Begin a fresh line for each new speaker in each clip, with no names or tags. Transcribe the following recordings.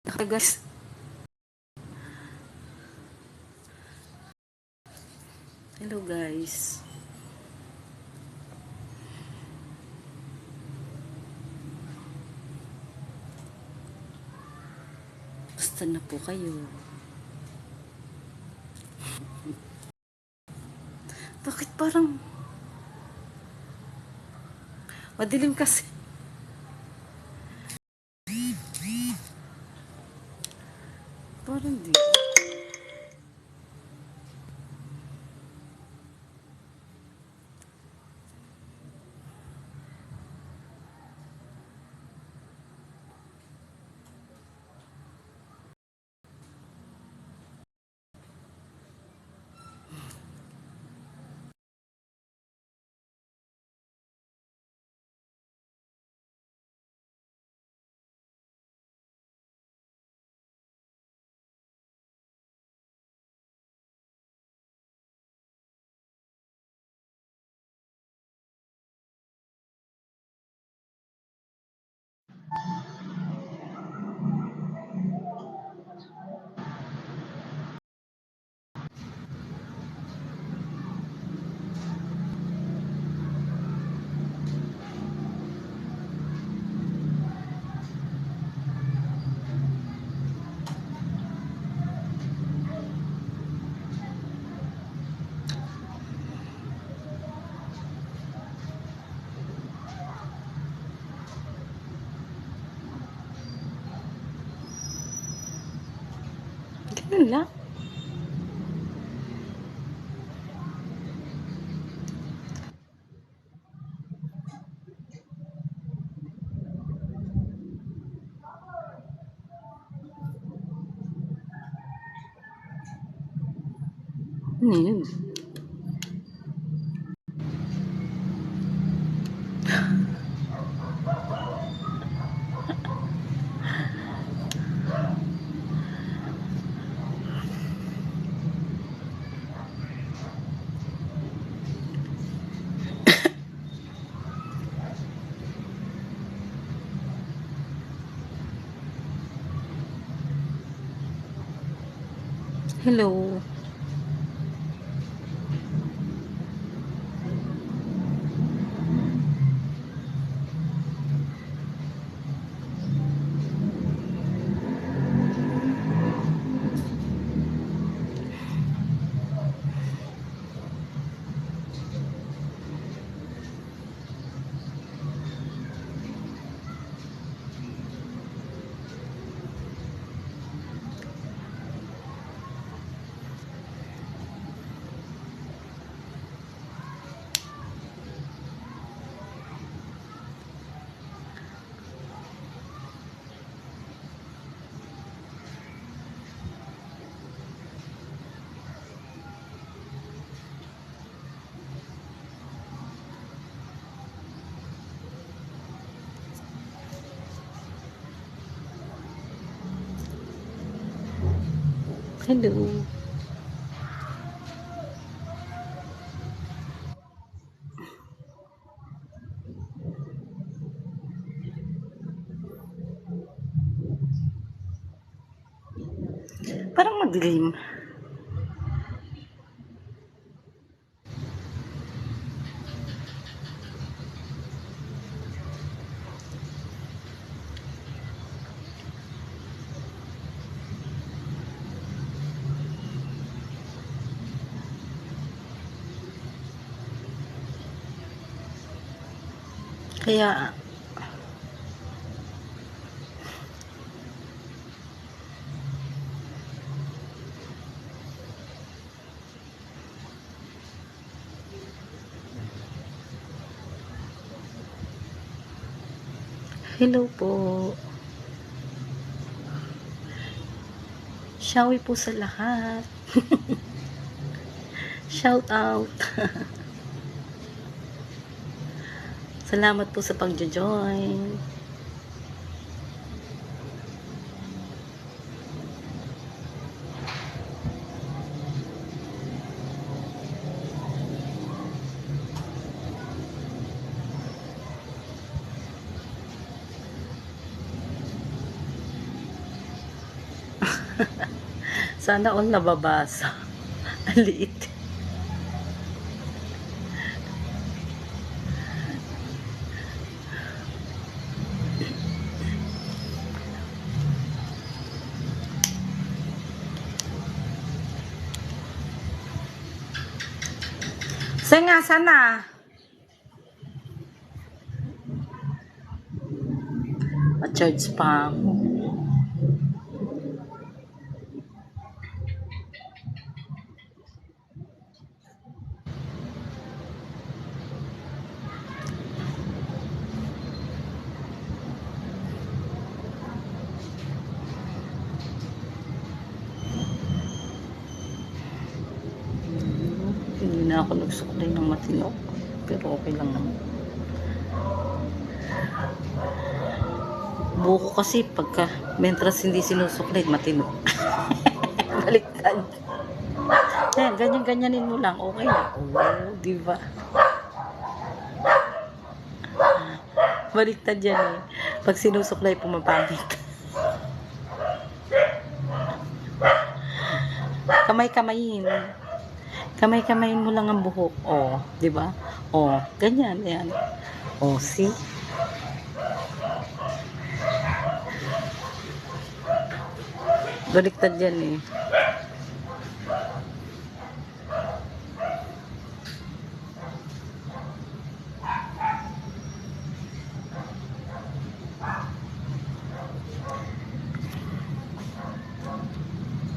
Guys, hello guys. Basta na po kayo. Bakit parang madilim kasi? Parang di. Ganun lang. Ano yun? Hello. Hello. Parang madilim. Kaya hello po. Shawi po sa lahat. Shout out. Salamat po sa pagjo-join. Sana all nababasa. Ang liit. Nga, sana. Ma-charge pa ako. Hindi na ako nagsuklay ng matino. Pero okay lang naman. Buko kasi pagka mentras hindi sinusuklay, matino. Baliktad. Ayan, ganyan-ganyanin mo lang. Okay na. Oh, diba? Baliktad yan eh. Pag sinusuklay, pumapangit. Kamay-kamayin. Kamay-kamayin mo lang ang buhok. Oh, di ba? Oh, ganyan, ayan. Oh, see? Baliktad yan eh.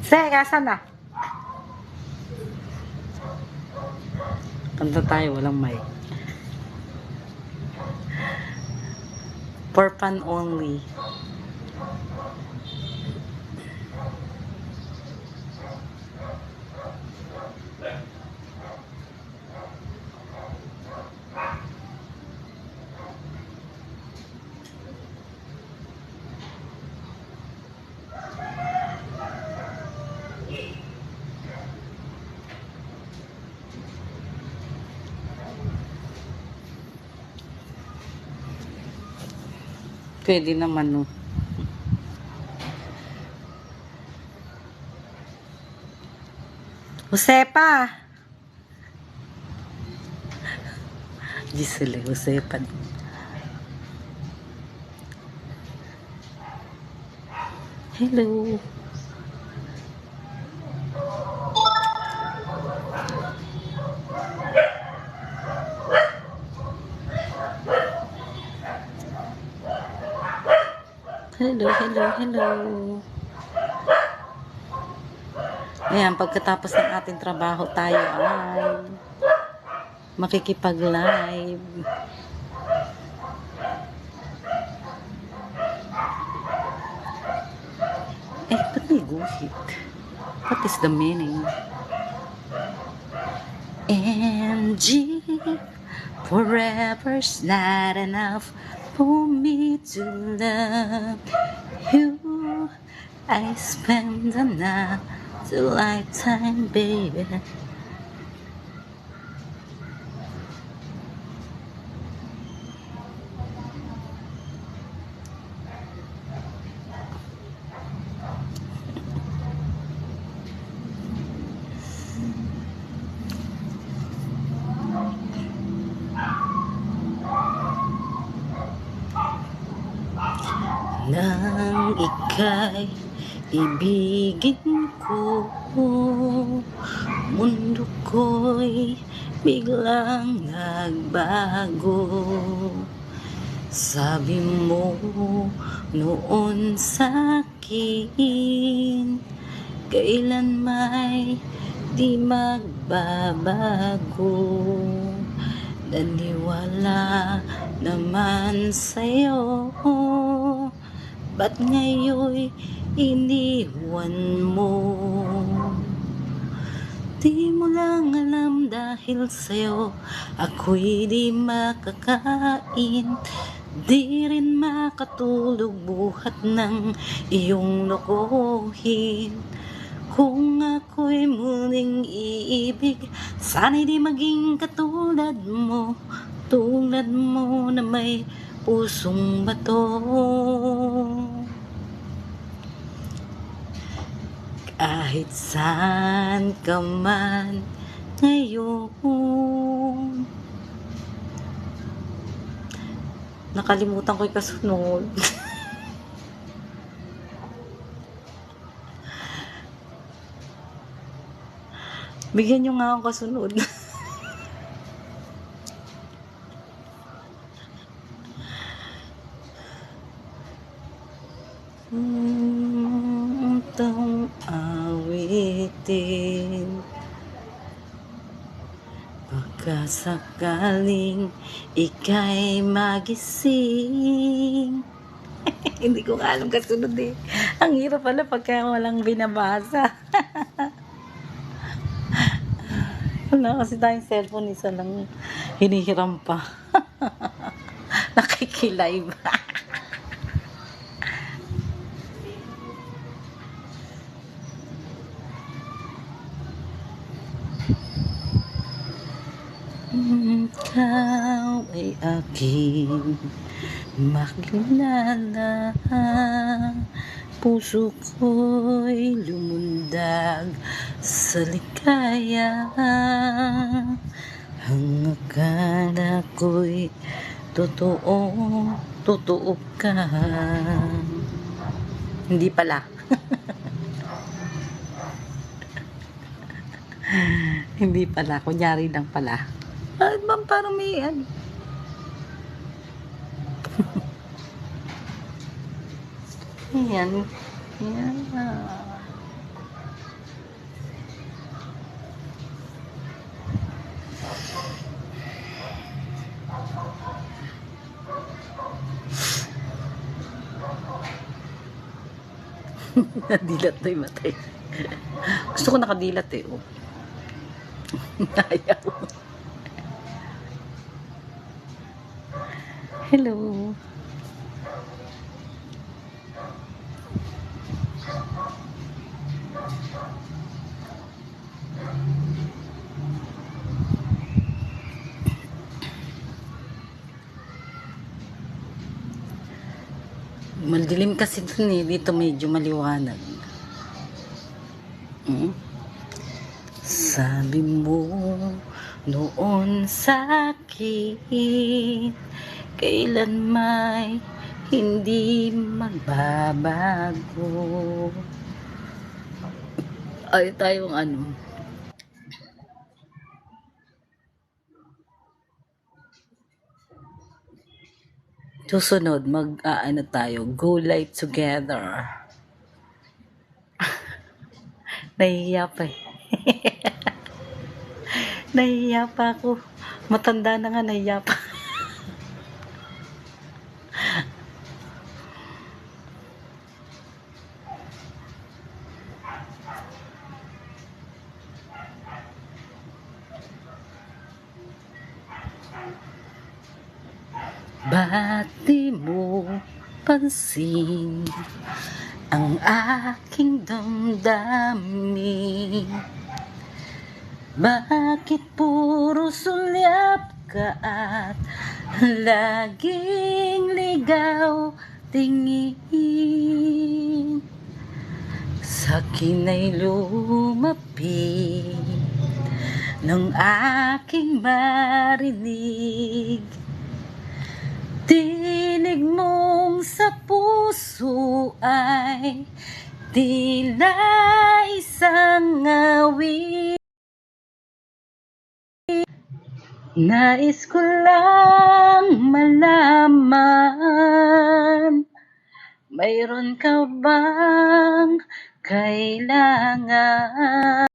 Sega, sana? Kanta tayo, walang mic. For fun only. Pwede naman, no. Josepa! Giselle, Josepa. Hello. Hello, hello, hello. Ayan, pagkatapos ng ating trabaho, tayo ay makikipag-live. Ba't may guhit? What is the meaning? MG, forever's not enough for me to love you. I spend another lifetime, baby. Nang ika'y ibigin ko, mundo ko'y biglang nagbago. Sabi mo noon sa'kin, kailan may di magbabago. Naniwala naman sa'yo, ba't ngayon'y iniwan mo? Di mo lang alam dahil sa'yo ako'y di makakain, di rin makatulog buhat ng iyong lokohin. Kung ako'y muling iibig, sana'y di maging katulad mo na may pusong bato. Kahit saan ka man ngayon. Nakalimutan ko yung kasunod. Bigyan nyo nga akong kasunod. Itong awitin, baka sakaling ika'y magising. Hindi ko nga alam kasunod eh. Ang hirap pala pagka walang binabasa. Wala kasi tayong cellphone, isa lang hinihiram pa. Nakikilive. Ikaw ay aking makilala, puso ko'y lumundag sa likaya. Ang akala ko'y totoo ka. Hindi pala. Hindi pala, kunyari lang pala. Bang parang may ano. Ayan. Ayan. Nadilat na yung matay. Gusto ko nakadilat eh. Oh. Ayaw. Hello. Madilim kasi dun eh. Dito medyo maliwanag. Sabi mo noon sa akin, kailan may hindi magbabago. Ay tayong ano. Susunod, ano tayo, go live together. Nahihiya pa eh. Nahihiya pa ako. Matanda na nga, nahihiya pa. Ba't di mo pansin ang aking damdamin? Bakit puro sulyap ka at laging ligaw tingin? Sa'kin ay lumapit nang aking marinig, tinig mong sa puso ay tila isang awit. Nais ko lang malaman, mayroon ka bang kailangan?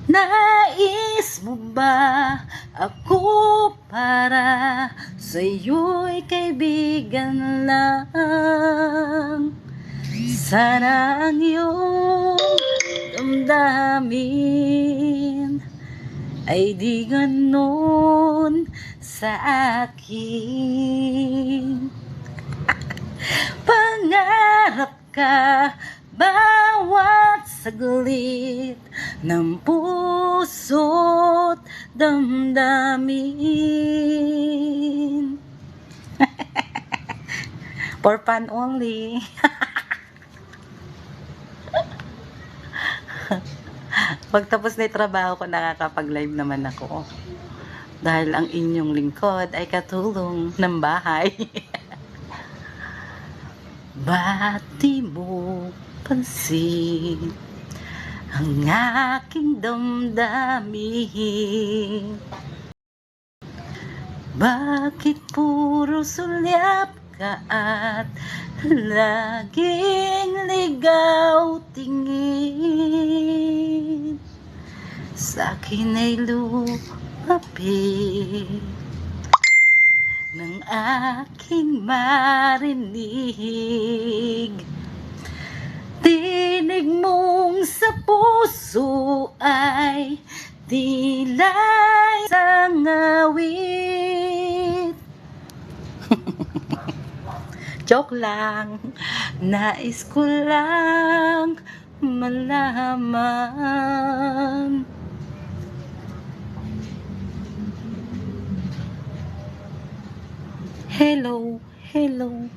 Nais mo ba ako para sa'yo'y kaibigan lang? Sana ang iyong damdamin ay di ganon sa akin. Pangarap ka bawat saglit ng puso't damdamin. For fun only. Pagtapos na yung trabaho ko, nakakapag-live naman ako. Dahil ang inyong lingkod ay katulong ng bahay. Ba't di mo pansin ang aking damdamin? Bakit puro sulyap ka at laging ligaw tingin? Sa'kin ay lumapit ng aking marinig. Tinig mong sa puso ay tila'y isang awit. Joke lang, nais ko lang malaman. Hello, hello.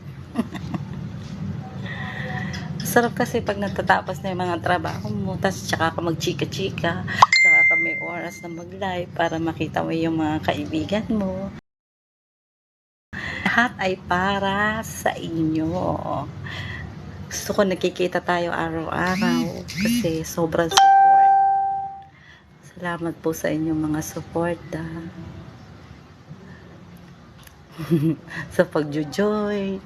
Sarap kasi pag natatapos na yung mga trabaho mo, tapos tsaka ka magchika-chika, tsaka ka may oras na mag-live para makita mo yung mga kaibigan mo. Lahat ay para sa inyo. Gusto ko nakikita tayo araw-araw kasi sobrang support. Salamat po sa inyong mga support. Sa pagjo-join.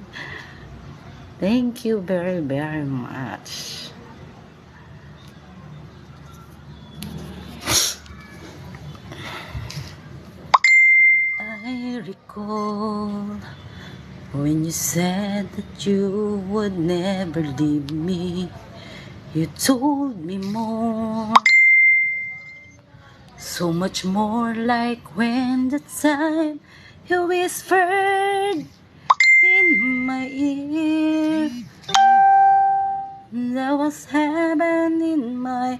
Thank you very, very much. I recall when you said that you would never leave me. You told me more, so much more, like when the time you whispered in my ear. There was heaven in my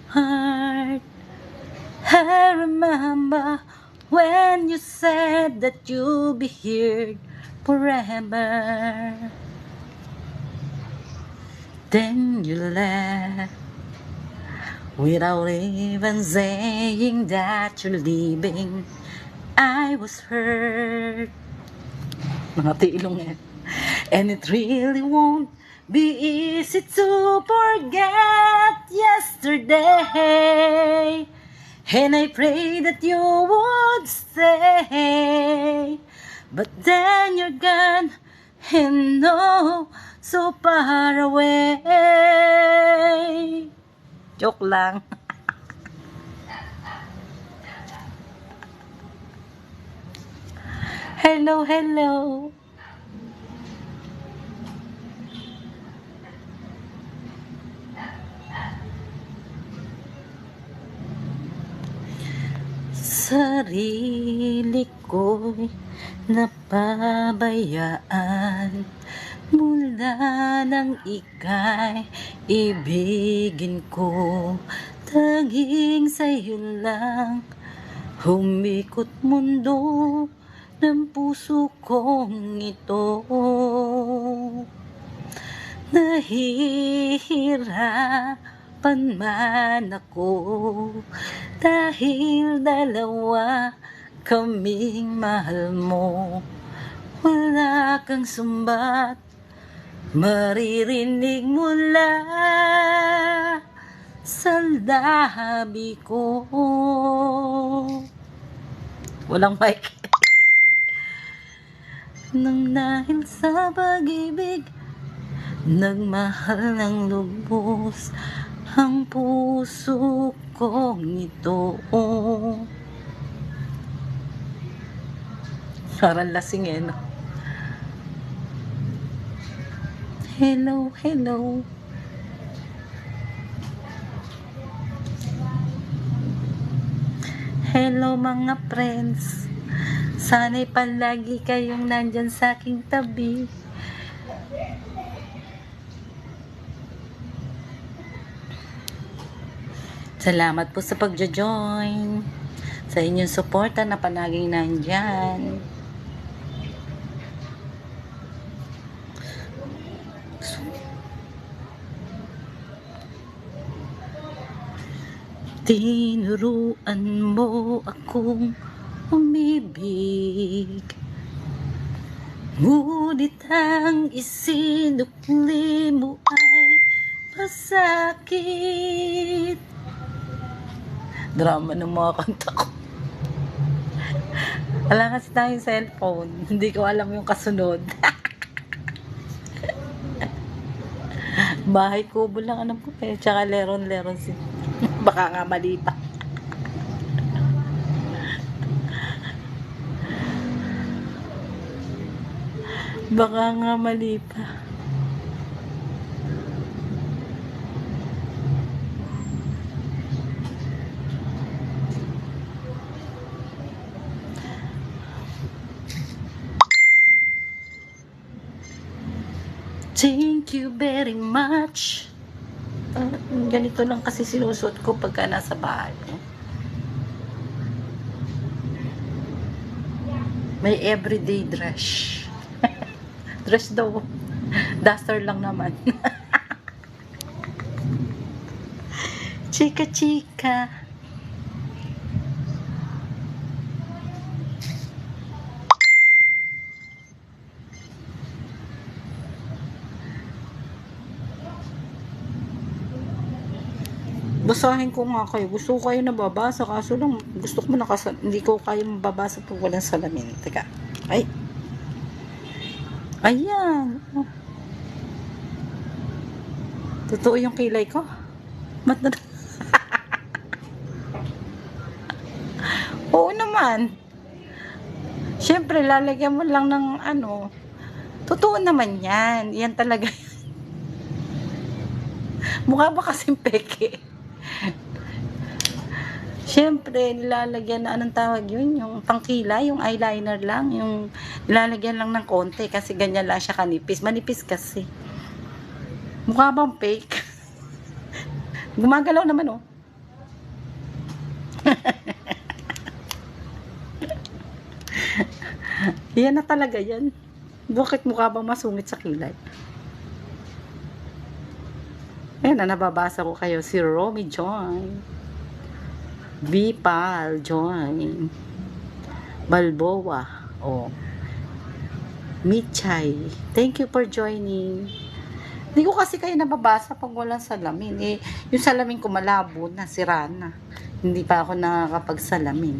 heart. I remember when you said that you'll be here forever. Then you left without even saying that you're leaving. I was hurt. Mga tilong eh. And it really won't be easy to forget yesterday. And I pray that you would stay. But then you're gone and no, so far away. Joke lang. Hello, hello. Sarili ko'y napabayaan mula nang ika'y ibigin ko. Tanging sa'yo lang humikot mundo ng puso kong ito. Nahihirapan man ako dahil dalawa kaming mahal mo. Wala kang sumbat maririnig mula sa labi ko. Walang mic. Nang dahil sa pag-ibig, nagmahal ng lubos ang puso kong ito. Parang lasing eh, no? Hello, hello. Hello mga friends. Sana'y palagi kayong nandyan sa aking tabi. Salamat po sa pagjo-join. Sa inyong suporta na palaging nandyan. Tinuruan mo akong umibig, ngunit ang isinukli mo ay masakit. Drama ng mga kanta ko. Wala kasi tayong cellphone, hindi ko alam yung kasunod. Bahay Kubo lang alam ko eh, tsaka Leron si baka nga mali pa. Baka nga mali pa. Thank you very much. Ganito lang kasi sinusuot ko pagka nasa bahay. May everyday dress. Dress daw. Duster lang naman. Chika chika. Basahin ko nga kayo. Gusto ko kayo nababasa. Kaso lang, gusto ko hindi ko kayo mababasa pag walang salamin. Teka. Ay. Ayan. Oh. Totoo yung kilay ko. Oo naman. Siyempre, lalagyan mo lang ng ano. Totoo naman yan. Yan talaga. Mukha ba kasing peke? Siyempre, nilalagyan na anong tawag yun, yung pangkila, yung eyeliner lang, yung nilalagyan lang ng konti kasi ganyan lang siya kanipis. Manipis kasi. Mukha bang fake? Gumagalaw naman oh. Yan na talaga yan. Bakit mukha bang masungit sa kilay? Ayan na, nababasa ko kayo. Si Romy Joy. Bipal Joy. Balboa. Oh. Michay. Thank you for joining. Hindi ko kasi kayo nababasa pag walang salamin. Eh, yung salamin ko malabo na, sira na. Hindi pa ako nakakapagsalamin.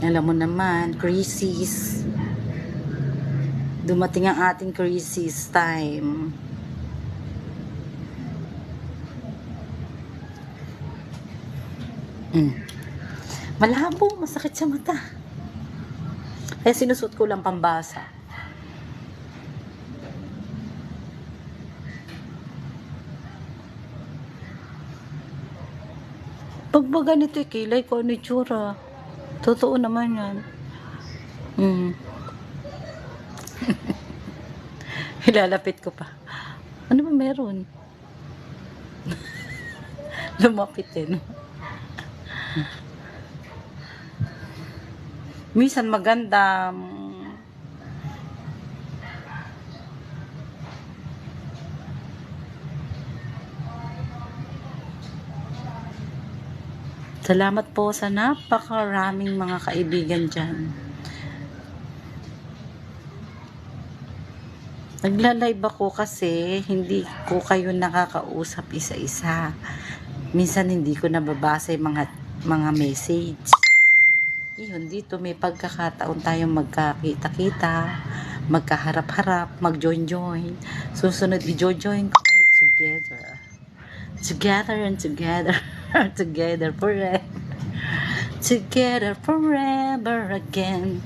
Alam mo naman, crisis. Dumating ang ating crisis time. Malabo, masakit sa mata. Kaya sinusot ko lang pambasa. Pag ba ganito kilay ko, ano itsura? Totoo naman yan. Ilalapit ko pa. Ano ba meron? Lumapit din. Minsan maganda. Salamat po sa napakaraming mga kaibigan dyan. Nagla-live ako kasi hindi ko kayo nakakausap isa-isa. Minsan hindi ko nababasa yung mga message. Yun, dito may pagkakataon tayong magkakita-kita, magkaharap-harap, mag-join-join. Susunod, i-join ko kayo together. Together and together. Together forever. Together forever again.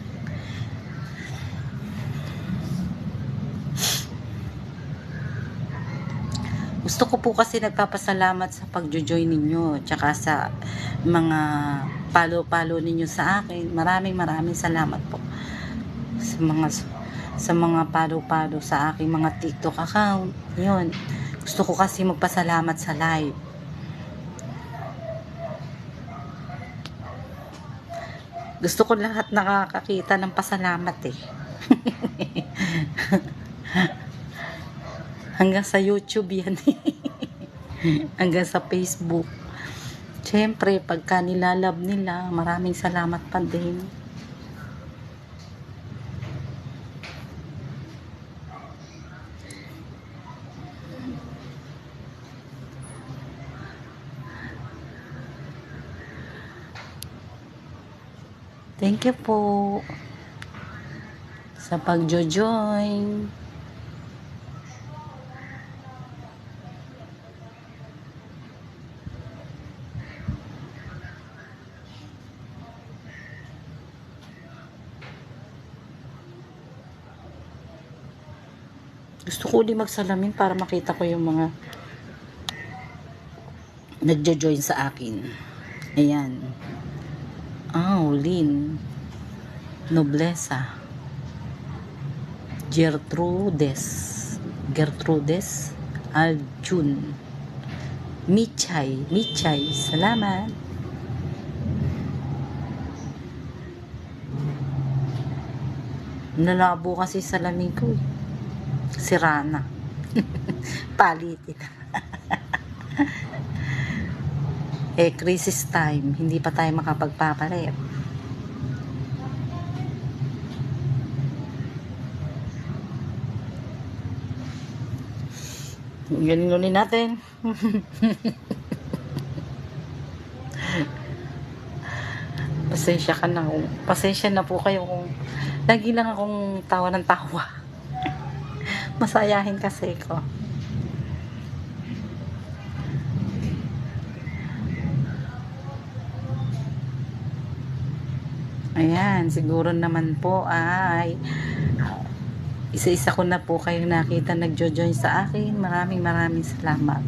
Gusto ko po kasi nagpapasalamat sa pagjo-join ninyo tsaka sa mga follow ninyo sa akin. Maraming salamat po sa mga follow sa aking mga TikTok account. Yun. Gusto ko kasi magpasalamat sa live. Gusto ko lahat nakakakita ng pasalamat eh. Hanggang sa YouTube yan. hanggang sa Facebook. Siyempre, pagka nilalab nila, maraming salamat pa din. Thank you po sa pagjo-join. Gusto ko ulit magsalamin para makita ko yung mga nagjo-join sa akin. Ayan. Lynn Noblesa, Gertrudes Aljun, Michay, salamat. Nalabo kasi salamin ko eh. Sira na. Palitin. Crisis time, hindi pa tayo makapagpapalit. Ganunin natin. Pasensya na po kayo kung lagi lang akong tawa ng tawa. Masayahin kasi ko. Ayan, siguro naman po ay isa-isa ko na po kayo nakita nagjo-join sa akin. Maraming salamat.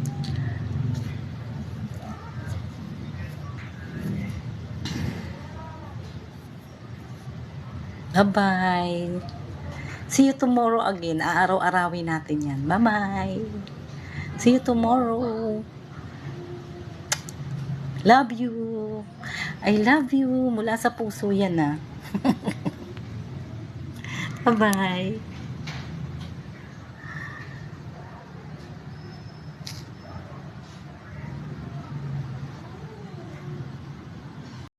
Bye-bye. See you tomorrow again. Aaraw-arawin natin yan. Bye-bye. See you tomorrow. Love you. I love you. Mula sa puso yan ah. Bye-bye.